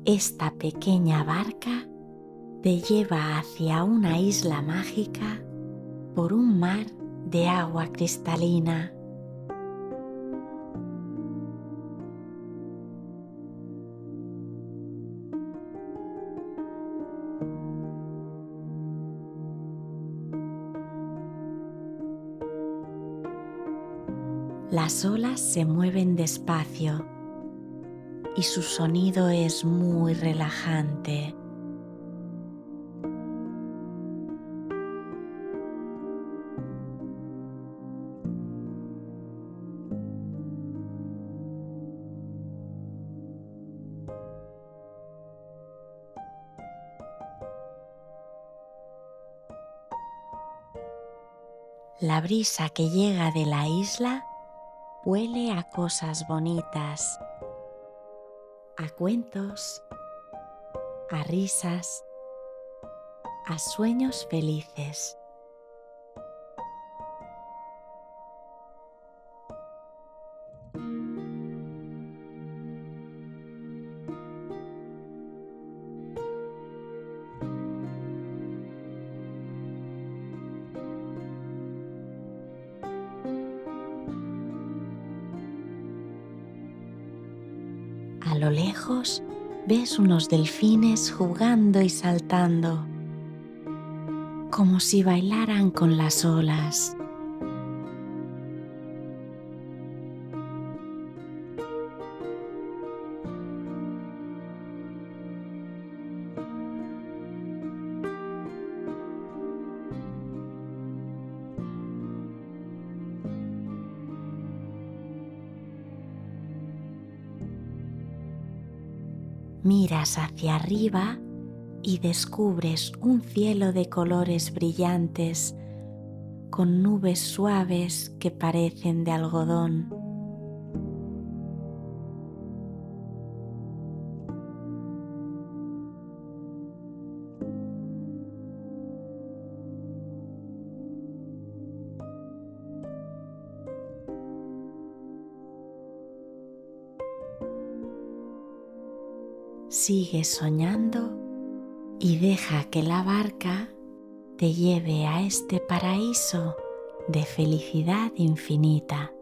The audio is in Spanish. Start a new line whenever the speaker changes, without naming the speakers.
Esta pequeña barca te lleva hacia una isla mágica por un mar de agua cristalina. Las olas se mueven despacio y su sonido es muy relajante. La brisa que llega de la isla huele a cosas bonitas, a cuentos, a risas, a sueños felices. A lo lejos ves unos delfines jugando y saltando, como si bailaran con las olas. Miras hacia arriba y descubres un cielo de colores brillantes con nubes suaves que parecen de algodón. Sigue soñando y deja que la barca te lleve a este paraíso de felicidad infinita.